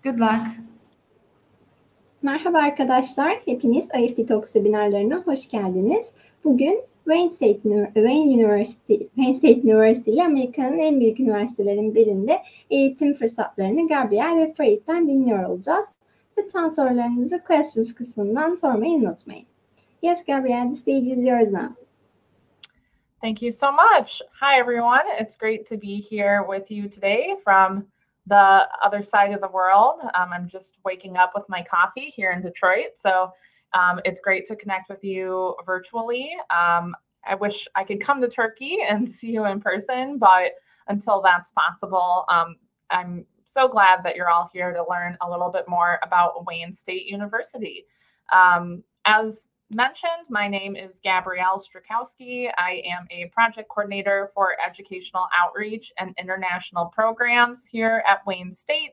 Good luck. Merhaba arkadaşlar, hepiniz IEFT Talks webinarlarına hoş geldiniz. Bugün Wayne State University ile Amerika'nın en büyük üniversitelerinin birinde eğitim fırsatlarını Gabriel ve Farid'den dinliyor olacağız. Lütfen sorularınızı questions kısmından sormayı unutmayın. Yes, Gabriel, the stage is yours now. Thank you so much. Hi, everyone. It's great to be here with you today from the other side of the world. I'm just waking up with my coffee here in Detroit. So it's great to connect with you virtually. I wish I could come to Turkey and see you in person, but until that's possible, I'm so glad that you're all here to learn a little bit more about Wayne State University. As mentioned, my name is Gabrielle Strakowski. I am a project coordinator for educational outreach and international programs here at Wayne State.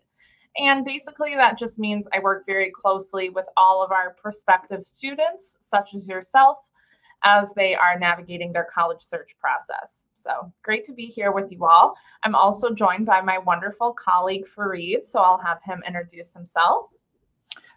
And basically that just means I work very closely with all of our prospective students, such as yourself, as they are navigating their college search process. So great to be here with you all. I'm also joined by my wonderful colleague, Farid, so I'll have him introduce himself.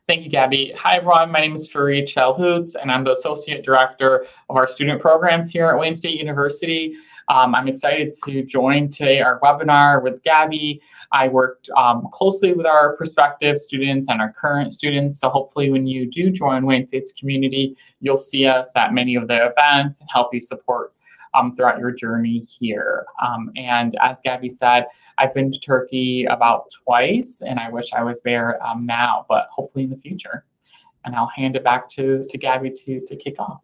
Thank you, Gabby. Hi, everyone. My name is Farid Chalhout, and I'm the Associate Director of our student programs here at Wayne State University. I'm excited to join today our webinar with Gabby. I worked closely with our prospective students and our current students, so hopefully when you do join Wayne State's community, you'll see us at many of the events and help you support throughout your journey here. And as Gabby said, I've been to Turkey about twice, and I wish I was there now, but hopefully in the future. And I'll hand it back to Gabby to kick off.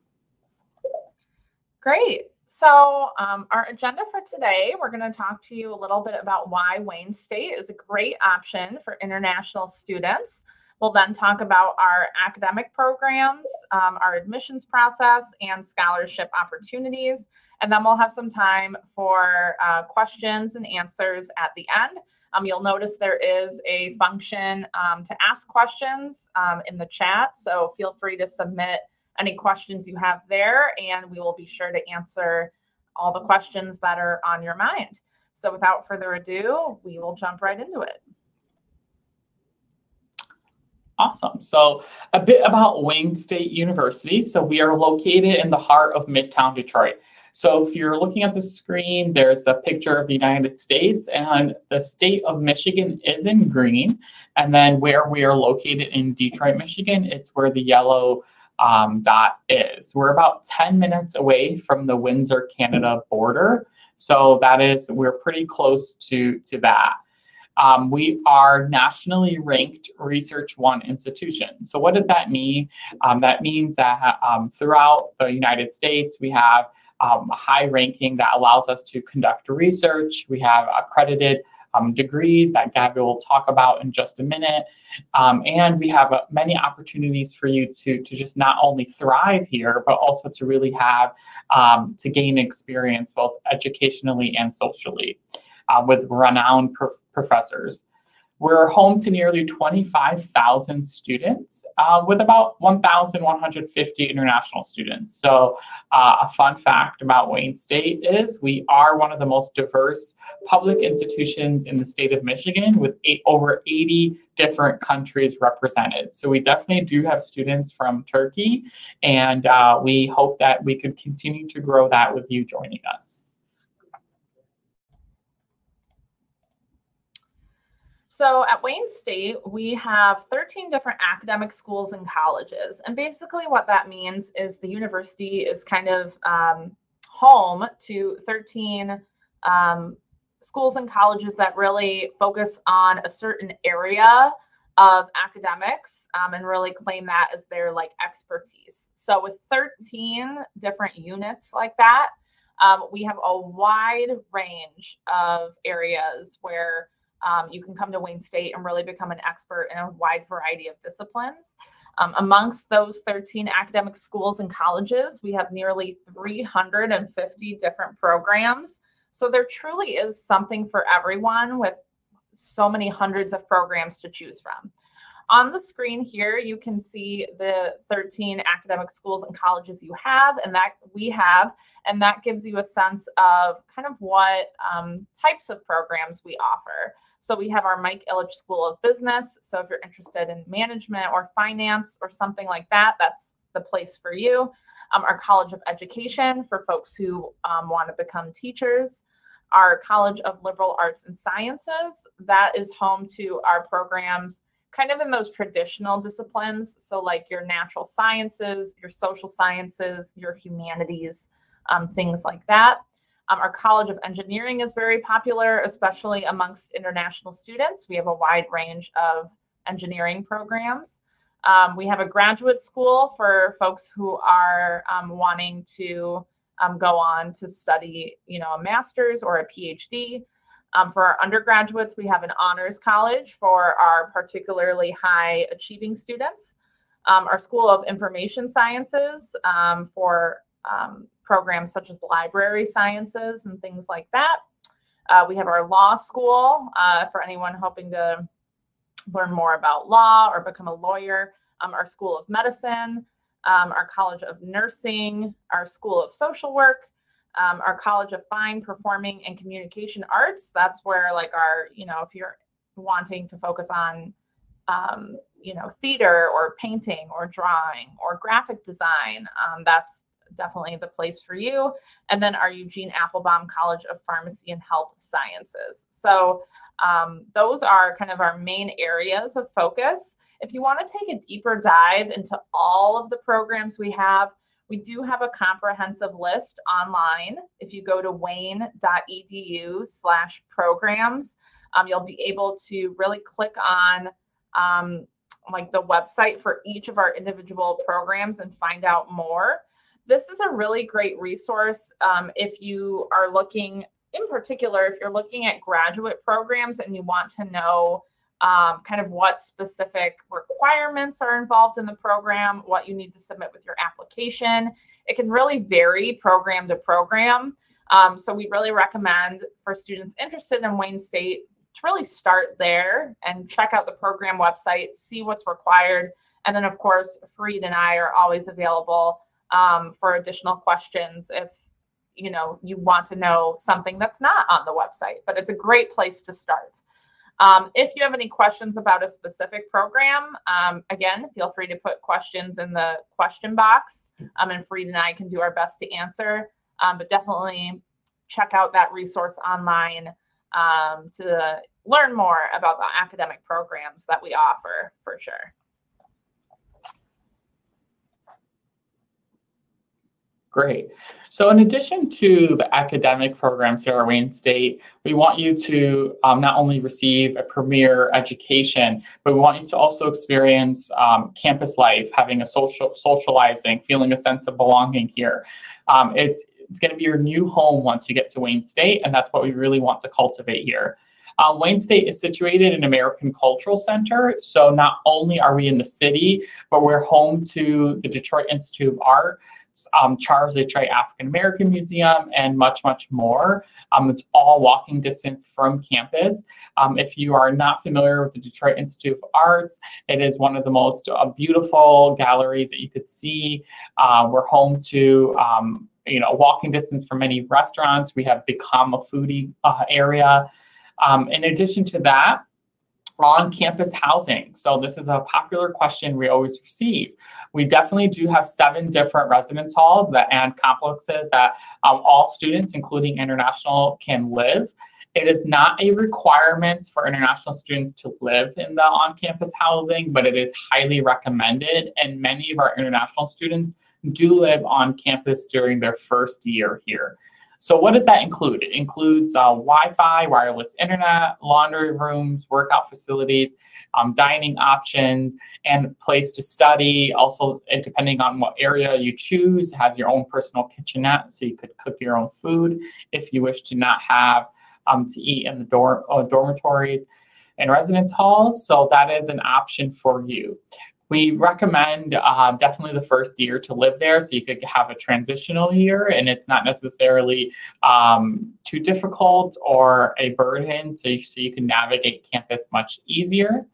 Great. So our agenda for today, we're going to talk to you a little bit about why Wayne State is a great option for international students. We'll then talk about our academic programs, our admissions process, and scholarship opportunities. And then we'll have some time for questions and answers at the end. You'll notice there is a function to ask questions in the chat. So feel free to submit any questions you have there, and we will be sure to answer all the questions that are on your mind. So without further ado, we will jump right into it. Awesome. So a bit about Wayne State University. So we are located in the heart of Midtown Detroit. So if you're looking at the screen, there's a picture of the United States, and the state of Michigan is in green. And then where we are located in Detroit, Michigan, it's where the yellow dot is. We're about 10 minutes away from the Windsor, Canada border. So we're pretty close to that. We are nationally ranked Research One institution. So what does that mean? That means that throughout the United States, we have a high ranking that allows us to conduct research. We have accredited degrees that Gabby will talk about in just a minute. And we have many opportunities for you to just not only thrive here, but also to really have, to gain experience both educationally and socially with renowned professors. We're home to nearly 25,000 students with about 1,150 international students. So a fun fact about Wayne State is we are one of the most diverse public institutions in the state of Michigan with over 80 different countries represented. So we definitely do have students from Turkey, and we hope that we could continue to grow that with you joining us. So at Wayne State, we have 13 different academic schools and colleges. And basically what that means is the university is kind of home to 13 schools and colleges that really focus on a certain area of academics and really claim that as their expertise. So with 13 different units like that, we have a wide range of areas where you can come to Wayne State and really become an expert in a wide variety of disciplines. Amongst those 13 academic schools and colleges, we have nearly 350 different programs. So there truly is something for everyone with so many hundreds of programs to choose from. On the screen here, you can see the 13 academic schools and colleges you have, and that we have, and that gives you a sense of kind of what types of programs we offer. So we have our Mike Ilitch School of Business. So if you're interested in management or finance or something like that, that's the place for you. Our College of Education for folks who want to become teachers. Our College of Liberal Arts and Sciences, that is home to our programs kind of in those traditional disciplines. So like your natural sciences, your social sciences, your humanities, things like that. Our College of Engineering is very popular, especially amongst international students. We have a wide range of engineering programs. We have a graduate school for folks who are wanting to go on to study, a master's or a PhD. For our undergraduates, we have an honors college for our particularly high achieving students. Our School of Information Sciences for programs such as library sciences and things like that. We have our law school for anyone hoping to learn more about law or become a lawyer. Our School of Medicine, our College of Nursing, our School of Social Work, our College of Fine, Performing, and Communication Arts. That's where like our, if you're wanting to focus on, theater or painting or drawing or graphic design, that's definitely the place for you. And then our Eugene Applebaum College of Pharmacy and Health Sciences. So those are kind of our main areas of focus. If you want to take a deeper dive into all of the programs we do have a comprehensive list online. If you go to wayne.edu/programs, you'll be able to really click on like the website for each of our individual programs and find out more. This is a really great resource if you are looking, in particular, if you're looking at graduate programs and you want to know kind of what specific requirements are involved in the program, what you need to submit with your application. It can really vary program to program. So we really recommend for students interested in Wayne State to really start there and check out the program website, see what's required. And then, of course, Fareed and I are always available for additional questions if you want to know something that's not on the website, but it's a great place to start. If you have any questions about a specific program, again, feel free to put questions in the question box, and Fareed and I can do our best to answer. But definitely check out that resource online to learn more about the academic programs that we offer, for sure. Great. So in addition to the academic programs here at Wayne State, we want you to not only receive a premier education, but we want you to also experience campus life, having a socializing, feeling a sense of belonging here. It's going to be your new home once you get to Wayne State, and that's what we really want to cultivate here. Wayne State is situated in American Cultural Center, so not only are we in the city, but we're home to the Detroit Institute of Art, Charles Detroit African American Museum, and much, much more. It's all walking distance from campus. If you are not familiar with the Detroit Institute of Arts, it is one of the most beautiful galleries that you could see. We're home to walking distance from many restaurants. We have become a foodie area. In addition to that, on-campus housing. So this is a popular question we always receive. We definitely do have 7 different residence halls and complexes that all students, including international, can live. It is not a requirement for international students to live in the on-campus housing, but it is highly recommended, and many of our international students do live on campus during their first year here. So what does that include? It includes Wi-Fi, wireless internet, laundry rooms, workout facilities, dining options, and place to study. Also, depending on what area you choose, has your own personal kitchenette, so you could cook your own food if you wish to not have to eat in the dormitories and residence halls. So that is an option for you. We recommend definitely the first year to live there, so you could have a transitional year and it's not necessarily too difficult or a burden, so you can navigate campus much easier.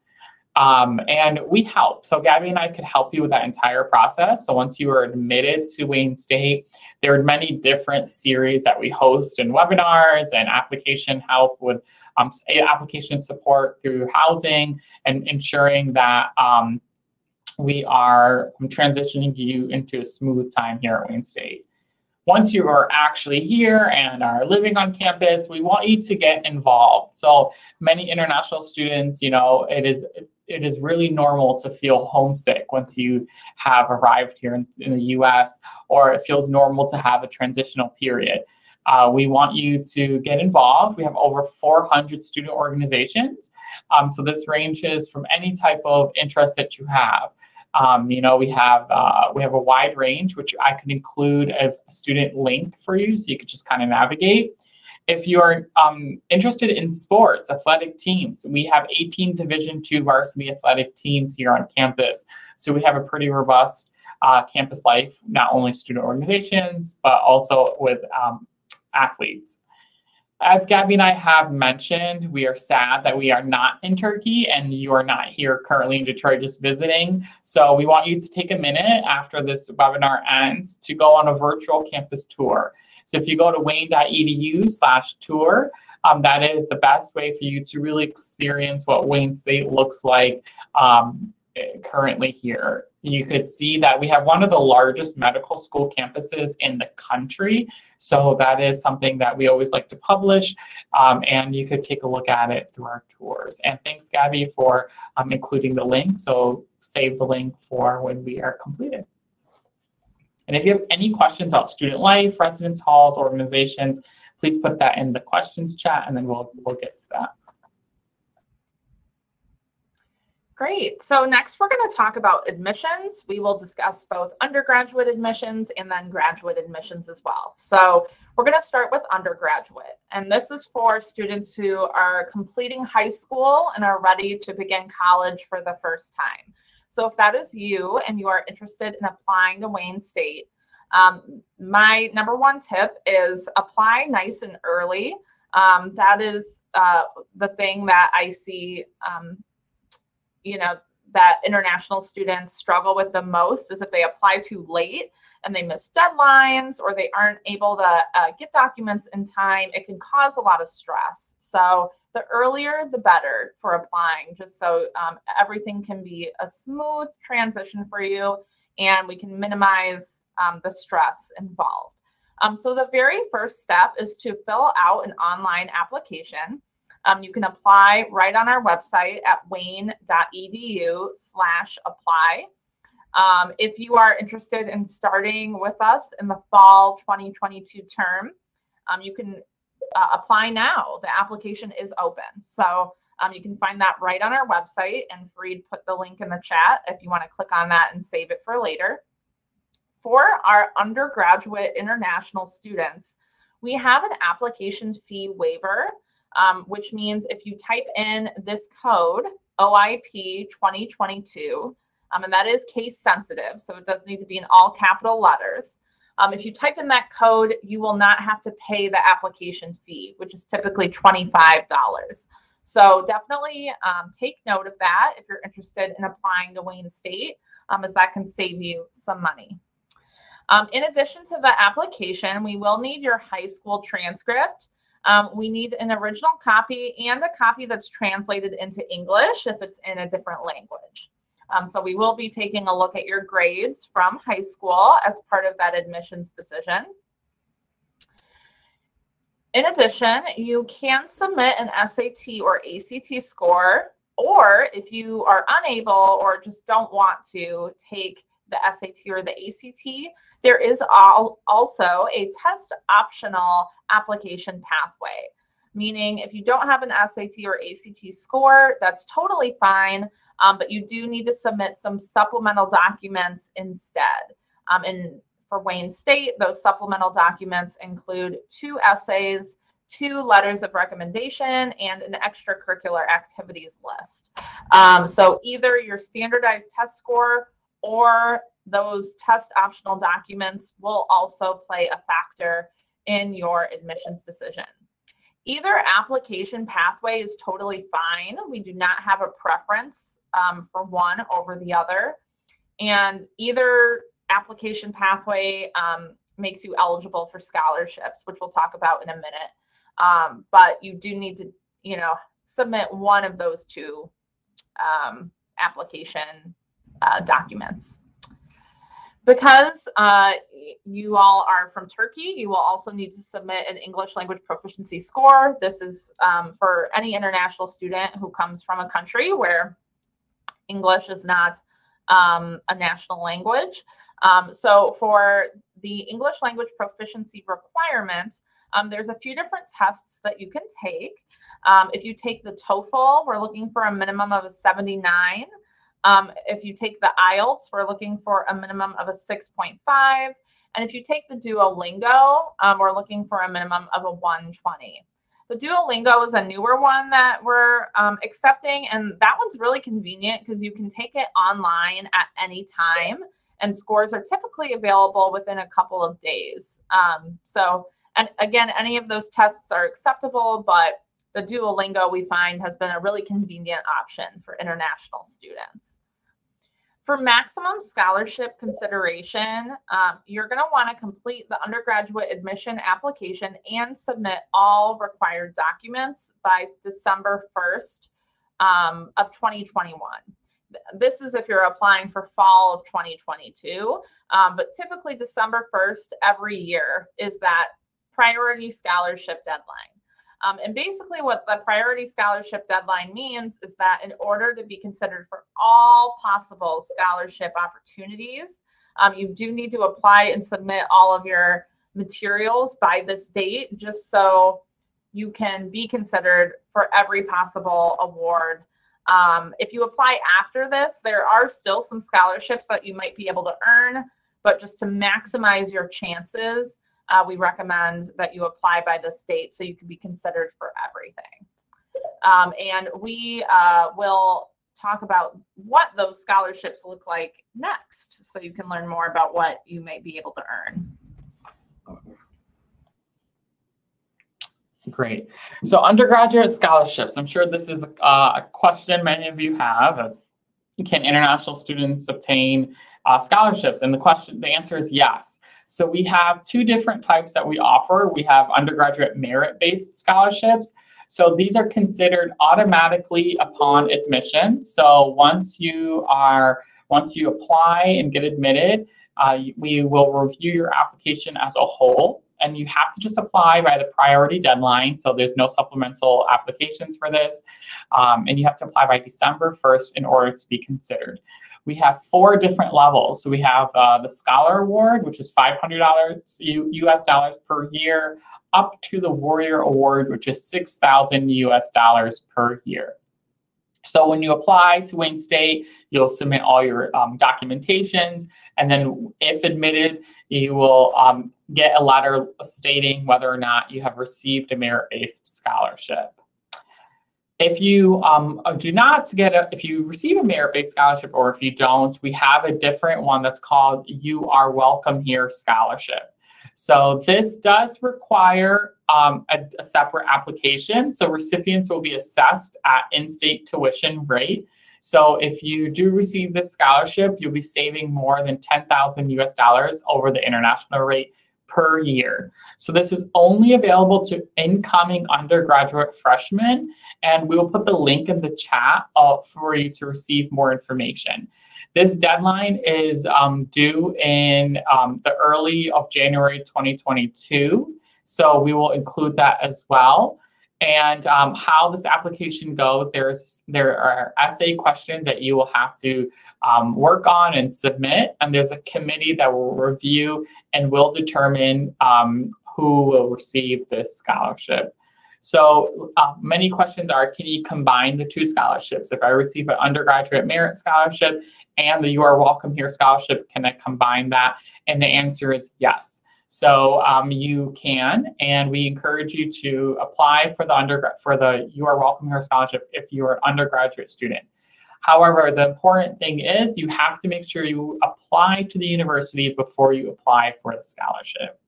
And we help. So Gabby and I could help you with that entire process. So once you are admitted to Wayne State, there are many different series that we host and webinars and application help with application support through housing, and ensuring that we are transitioning you into a smooth time here at Wayne State. Once you are actually here and are living on campus, we want you to get involved. So many international students, you know, it is really normal to feel homesick once you have arrived here in the US, or it feels normal to have a transitional period. We want you to get involved. We have over 400 student organizations. So this ranges from any type of interest that you have. You know, we have a wide range, which I can include as a student link for you, so you could just kind of navigate. If you are interested in sports, athletic teams, we have 18 Division II varsity athletic teams here on campus. So we have a pretty robust campus life, not only student organizations, but also with athletes. As Gabby and I have mentioned, we are sad that we are not in Turkey and you are not here currently in Detroit just visiting. So we want you to take a minute after this webinar ends to go on a virtual campus tour. So if you go to wayne.edu/tour, that is the best way for you to really experience what Wayne State looks like currently here. You could see that we have one of the largest medical school campuses in the country. So that is something that we always like to publish, and you could take a look at it through our tours. And thanks, Gabby, for including the link. So save the link for when we are completed. And if you have any questions about student life, residence halls, organizations, please put that in the questions chat, and then we'll get to that. Great. So next we're going to talk about admissions. We will discuss both undergraduate admissions and then graduate admissions as well. So we're going to start with undergraduate. And this is for students who are completing high school and are ready to begin college for the first time. So if that is you and you are interested in applying to Wayne State, my number one tip is apply nice and early. That is the thing that I see you know, that international students struggle with the most, is if they apply too late and they miss deadlines or they aren't able to get documents in time, it can cause a lot of stress. So the earlier, the better for applying, just so everything can be a smooth transition for you and we can minimize the stress involved. So the very first step is to fill out an online application. You can apply right on our website at wayne.edu/apply. If you are interested in starting with us in the fall 2022 term, you can apply now. The application is open. So you can find that right on our website, and Fareed put the link in the chat if you want to click on that and save it for later. For our undergraduate international students, we have an application fee waiver, which means if you type in this code, OIP 2022, and that is case sensitive, so it does need to be in all capital letters. If you type in that code, you will not have to pay the application fee, which is typically $25. So definitely take note of that if you're interested in applying to Wayne State, as that can save you some money. In addition to the application, we will need your high school transcript. We need an original copy and a copy that's translated into English if it's in a different language. So we will be taking a look at your grades from high school as part of that admissions decision. In addition, you can submit an SAT or ACT score, or if you are unable or just don't want to take the SAT or the ACT, there is also a test optional application pathway, meaning if you don't have an SAT or ACT score, that's totally fine, but you do need to submit some supplemental documents instead. And for Wayne State, those supplemental documents include 2 essays, 2 letters of recommendation, and an extracurricular activities list. So either your standardized test score or those test optional documents will also play a factor in your admissions decision. Either application pathway is totally fine. We do not have a preference for one over the other. And either application pathway makes you eligible for scholarships, which we'll talk about in a minute. But you do need to submit one of those two application documents. Because you all are from Turkey, you will also need to submit an English language proficiency score. This is for any international student who comes from a country where English is not a national language. So for the English language proficiency requirement, there's a few different tests that you can take. If you take the TOEFL, we're looking for a minimum of a 79. If you take the IELTS, we're looking for a minimum of a 6.5. And if you take the Duolingo, we're looking for a minimum of a 120. The Duolingo is a newer one that we're accepting, and that one's really convenient because you can take it online at any time, and scores are typically available within a couple of days. And again, any of those tests are acceptable, but the Duolingo we find has been a really convenient option for international students. For maximum scholarship consideration, you're going to want to complete the undergraduate admission application and submit all required documents by December 1st of 2021. This is if you're applying for fall of 2022, but typically December 1st every year is that priority scholarship deadline. And basically what the priority scholarship deadline means is that in order to be considered for all possible scholarship opportunities, you do need to apply and submit all of your materials by this date, just so you can be considered for every possible award. If you apply after this, there are still some scholarships that you might be able to earn, but just to maximize your chances, we recommend that you apply by this date so you can be considered for everything. And we will talk about what those scholarships look like next, so you can learn more about what you may be able to earn. Great. So undergraduate scholarships, I'm sure this is a question many of you have. Can international students obtain scholarships? And the answer is yes. So we have two different types that we offer. We have undergraduate merit-based scholarships. So these are considered automatically upon admission. So once you apply and get admitted, we will review your application as a whole, and you have to just apply by the priority deadline. So there's no supplemental applications for this, and you have to apply by December 1st in order to be considered. We have 4 different levels. So we have the Scholar Award, which is $500 US dollars per year, up to the Warrior Award, which is $6,000 US dollars per year. So when you apply to Wayne State, you'll submit all your documentations, and then if admitted, you will get a letter stating whether or not you have received a merit-based scholarship. If you if you receive a merit-based scholarship, or if you don't, we have a different one that's called You Are Welcome Here Scholarship. So this does require a separate application. So recipients will be assessed at in-state tuition rate. So if you do receive this scholarship, you'll be saving more than $10,000 US dollars over the international rate per year. So this is only available to incoming undergraduate freshmen, and we will put the link in the chat for you to receive more information. This deadline is due in the early of January 2022, so we will include that as well. And how this application goes, there are essay questions that you will have to work on and submit, and there's a committee that will review and will determine who will receive this scholarship. So many questions are, can you combine the 2 scholarships? If I receive an undergraduate merit scholarship and the You Are Welcome Here scholarship, can I combine that? And the answer is yes. So you can, and we encourage you to apply for the You Are Welcome Here scholarship if you are an undergraduate student. However, the important thing is you have to make sure you apply to the university before you apply for the scholarship.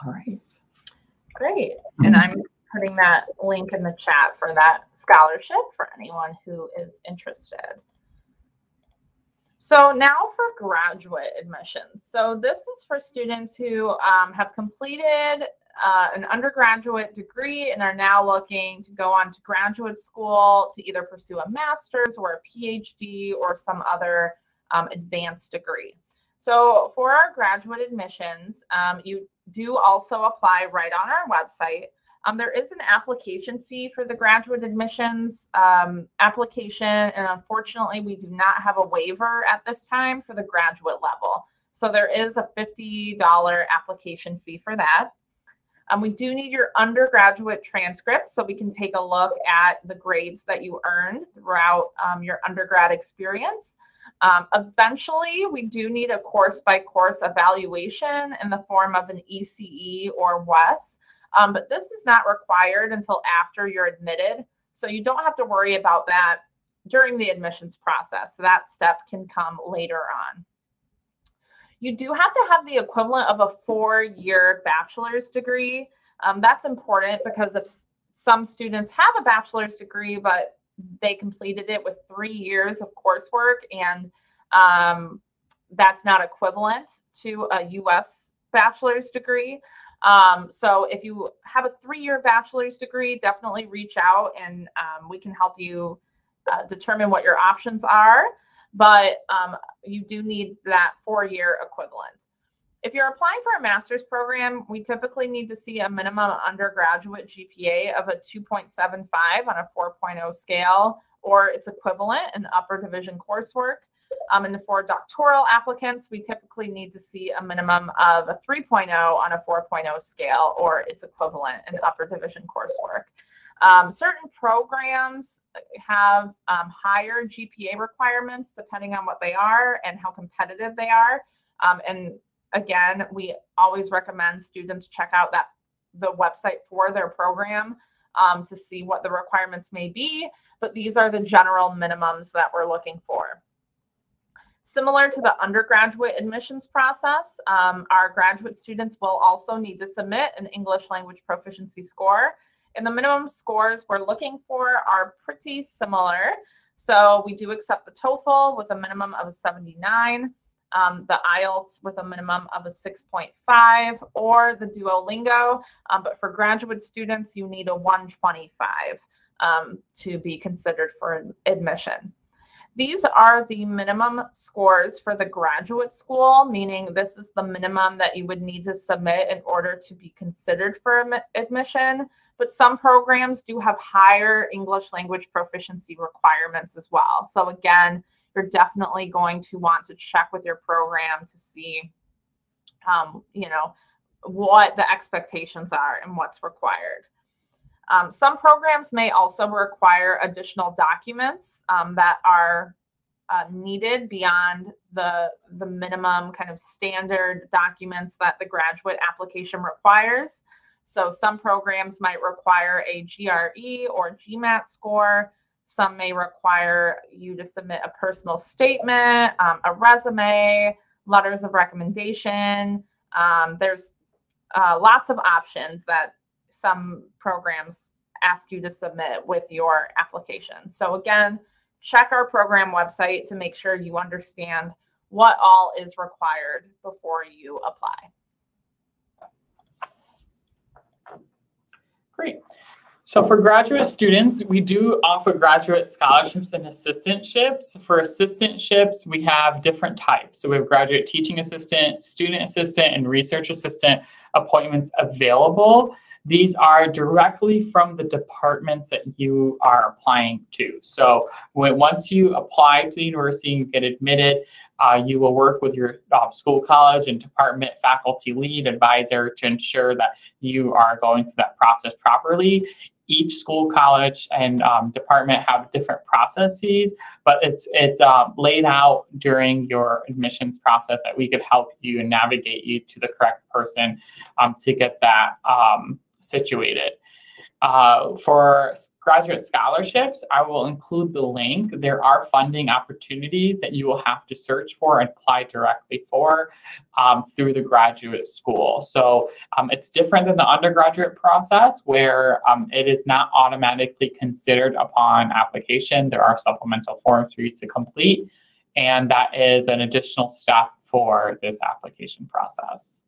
All right. Great. And I'm putting that link in the chat for that scholarship for anyone who is interested. So now for graduate admissions. So this is for students who have completed an undergraduate degree and are now looking to go on to graduate school to either pursue a master's or a PhD or some other advanced degree. So for our graduate admissions, you do also apply right on our website. There is an application fee for the graduate admissions application, and unfortunately, we do not have a waiver at this time for the graduate level. So there is a $50 application fee for that. We do need your undergraduate transcript so we can take a look at the grades that you earned throughout your undergrad experience. Eventually, we do need a course-by-course evaluation in the form of an ECE or WES, but this is not required until after you're admitted, so you don't have to worry about that during the admissions process. That step can come later on. You do have to have the equivalent of a 4-year bachelor's degree. That's important because if some students have a bachelor's degree, but they completed it with 3 years of coursework, and that's not equivalent to a U.S. bachelor's degree. So if you have a 3-year bachelor's degree, definitely reach out and we can help you determine what your options are. But you do need that 4-year equivalent. If you're applying for a master's program, we typically need to see a minimum undergraduate GPA of a 2.75 on a 4.0 scale, or its equivalent in upper division coursework. And for doctoral applicants, we typically need to see a minimum of a 3.0 on a 4.0 scale, or its equivalent in upper division coursework. Certain programs have higher GPA requirements depending on what they are and how competitive they are. And again, we always recommend students check out the website for their program to see what the requirements may be, but these are the general minimums that we're looking for. Similar to the undergraduate admissions process, our graduate students will also need to submit an English language proficiency score. And the minimum scores we're looking for are pretty similar. So we do accept the TOEFL with a minimum of a 79, the IELTS with a minimum of a 6.5, or the Duolingo. But for graduate students, you need a 125 to be considered for admission. These are the minimum scores for the graduate school, meaning this is the minimum that you would need to submit in order to be considered for admission. But some programs do have higher English language proficiency requirements as well. So again, you're definitely going to want to check with your program to see, what the expectations are and what's required. Some programs may also require additional documents that are needed beyond the minimum kind of standard documents that the graduate application requires. So some programs might require a GRE or GMAT score. Some may require you to submit a personal statement, a resume, letters of recommendation. There's lots of options that some programs ask you to submit with your application. So again, check our program website to make sure you understand what all is required before you apply. Great. So for graduate students, we do offer graduate scholarships and assistantships. For assistantships, we have different types. So we have graduate teaching assistant, student assistant, and research assistant appointments available. These are directly from the departments that you are applying to. So once you apply to the university and get admitted, you will work with your school, college, and department faculty lead advisor to ensure that you are going through that process properly. Each school, college, and department have different processes, but it's laid out during your admissions process that we could help you and navigate you to the correct person to get that situated. For graduate scholarships, I will include the link. There are funding opportunities that you will have to search for and apply directly for through the graduate school. So it's different than the undergraduate process where it is not automatically considered upon application. There are supplemental forms for you to complete, and that is an additional step for this application process.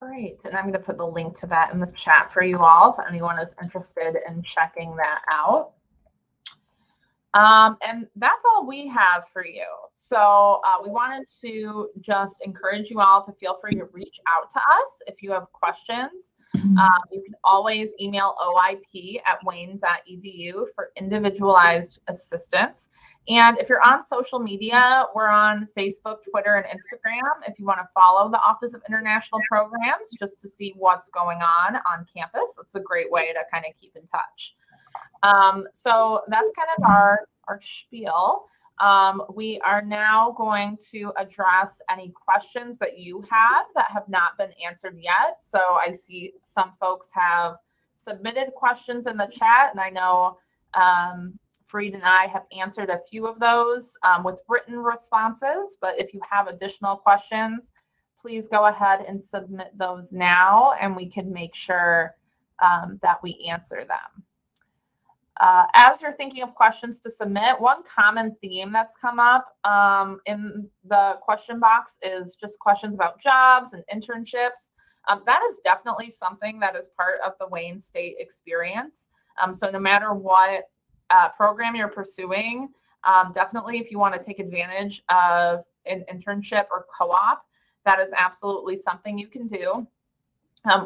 Great. And I'm going to put the link to that in the chat for you all if anyone is interested in checking that out. And that's all we have for you. So we wanted to just encourage you all to feel free to reach out to us if you have questions. You can always email oip@wayne.edu for individualized assistance. And if you're on social media, we're on Facebook, Twitter, and Instagram. If you want to follow the Office of International Programs just to see what's going on campus, that's a great way to kind of keep in touch. So that's kind of our spiel. We are now going to address any questions that you have that have not been answered yet. So I see some folks have submitted questions in the chat, and I know Fareed and I have answered a few of those with written responses. But if you have additional questions, please go ahead and submit those now, and we can make sure that we answer them. As you're thinking of questions to submit, one common theme that's come up in the question box is just questions about jobs and internships. That is definitely something that is part of the Wayne State experience. So no matter what program you're pursuing, definitely if you want to take advantage of an internship or co-op, that is absolutely something you can do.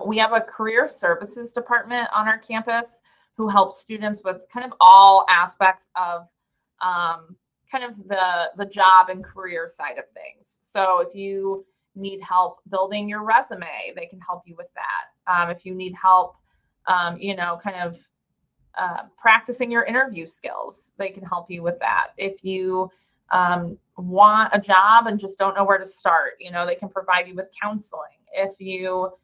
We have a career services department on our campus who helps students with kind of all aspects of kind of the job and career side of things. So if you need help building your resume, they can help you with that. If you need help, you know, kind of practicing your interview skills, they can help you with that. If you want a job and just don't know where to start, you know, they can provide you with counseling. If you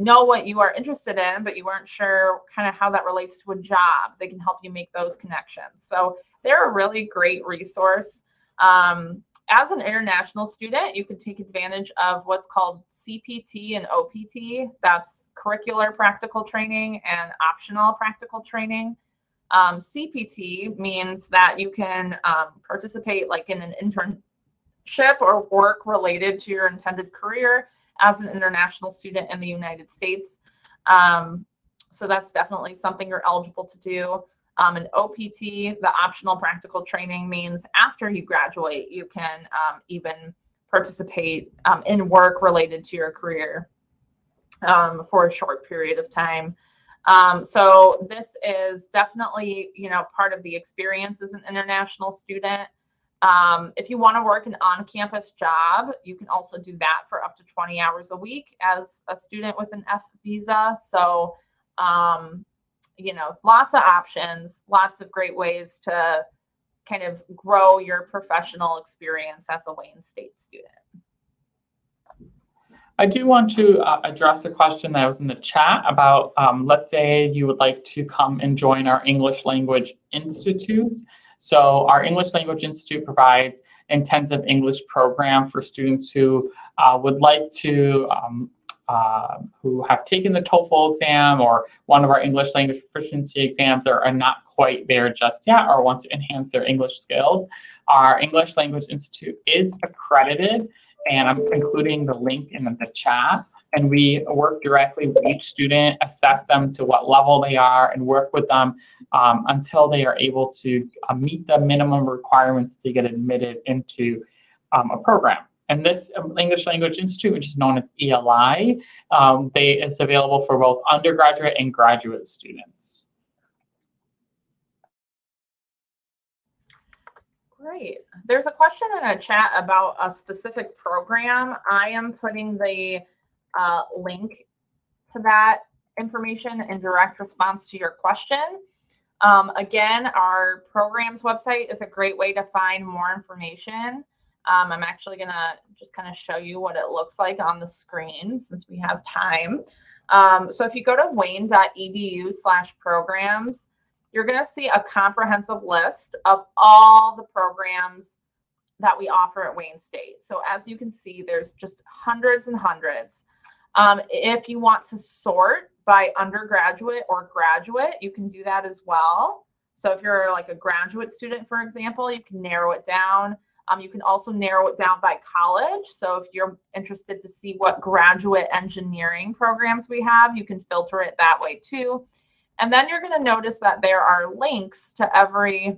know what you are interested in, but you weren't sure kind of how that relates to a job, they can help you make those connections. So they're a really great resource. As an international student, you can take advantage of what's called Cpt and Opt. That's curricular practical training and optional practical training. Cpt means that you can participate like in an internship or work related to your intended career as an international student in the United States. So that's definitely something you're eligible to do. And OPT, the optional practical training, means after you graduate, you can even participate in work related to your career for a short period of time. So this is definitely, you know, part of the experience as an international student. If you want to work an on-campus job, you can also do that for up to 20 hours a week as a student with an F visa. So, you know, lots of options, lots of great ways to kind of grow your professional experience as a Wayne State student. I do want to address a question that was in the chat about, let's say you would like to come and join our English Language Institute. So our English Language Institute provides intensive English program for students who would like to, who have taken the TOEFL exam or one of our English language proficiency exams or are not quite there just yet or want to enhance their English skills. Our English Language Institute is accredited, and I'm including the link in the chat. And we work directly with each student, assess them to what level they are, and work with them until they are able to meet the minimum requirements to get admitted into a program. And this English Language Institute, which is known as ELI, is available for both undergraduate and graduate students. Great. There's a question in a chat about a specific program. I am putting the link to that information in direct response to your question. Again, our programs website is a great way to find more information. I'm actually going to just kind of show you what it looks like on the screen since we have time. So if you go to wayne.edu/programs, you're going to see a comprehensive list of all the programs that we offer at Wayne State. So as you can see, there's just hundreds and hundreds. If you want to sort by undergraduate or graduate, you can do that as well. So if you're like a graduate student, for example, you can narrow it down. You can also narrow it down by college. So if you're interested to see what graduate engineering programs we have, you can filter it that way too. And then you're going to notice that there are links to every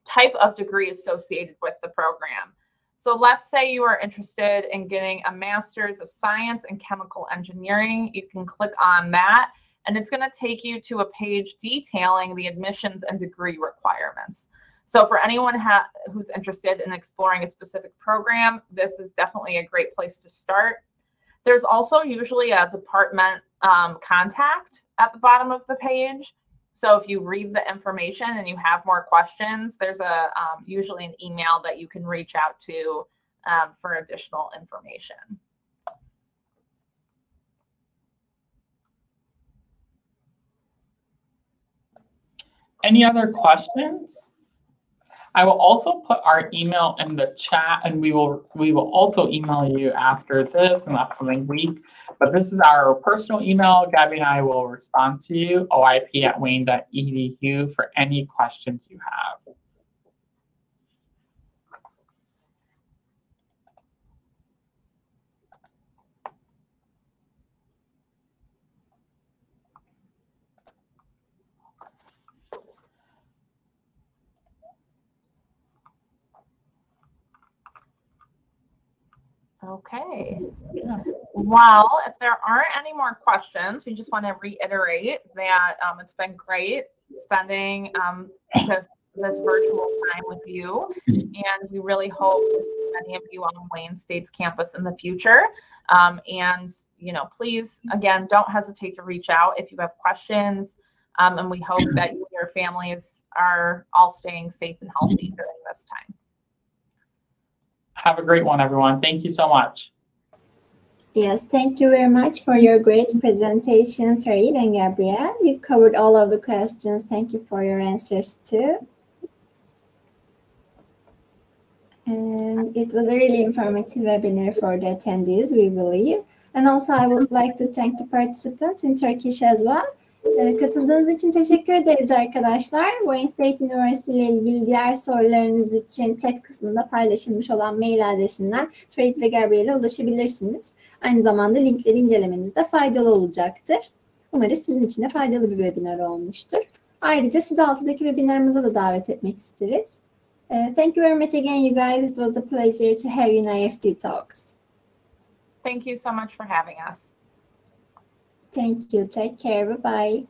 type of degree associated with the program. So let's say you are interested in getting a Master's of Science in Chemical Engineering. You can click on that, and it's going to take you to a page detailing the admissions and degree requirements. So for anyone who's interested in exploring a specific program, this is definitely a great place to start. There's also usually a department contact at the bottom of the page. So if you read the information and you have more questions, there's usually an email that you can reach out to for additional information. Any other questions? I will also put our email in the chat, and we will also email you after this in the upcoming week. But this is our personal email. Gabby and I will respond to you, oip@wayne.edu, for any questions you have. Okay. Well, if there aren't any more questions, we just want to reiterate that it's been great spending this virtual time with you, and we really hope to see many of you on Wayne State's campus in the future. And please, again, don't hesitate to reach out if you have questions. And we hope that you and your families are all staying safe and healthy during this time. Have a great one, everyone. Thank you so much. Yes, thank you very much for your great presentation, Farid and Gabrielle. You covered all of the questions. Thank you for your answers too. And it was a really informative webinar for the attendees, we believe. And also I would like to thank the participants in Turkish as well. Katıldığınız için teşekkür ederiz arkadaşlar. Wayne State Üniversitesi ile ilgili diğer sorularınız için chat kısmında paylaşılmış olan mail adresinden Farid ve Gabriel'e ulaşabilirsiniz. Aynı zamanda linkleri incelemenizde faydalı olacaktır. Umarız sizin için de faydalı bir webinar olmuştur. Ayrıca sizi 6'daki webinarımıza da davet etmek isteriz. Thank you very much again, you guys. It was a pleasure to have you in IEFT Talks. Thank you so much for having us. Thank you. Take care. Bye-bye.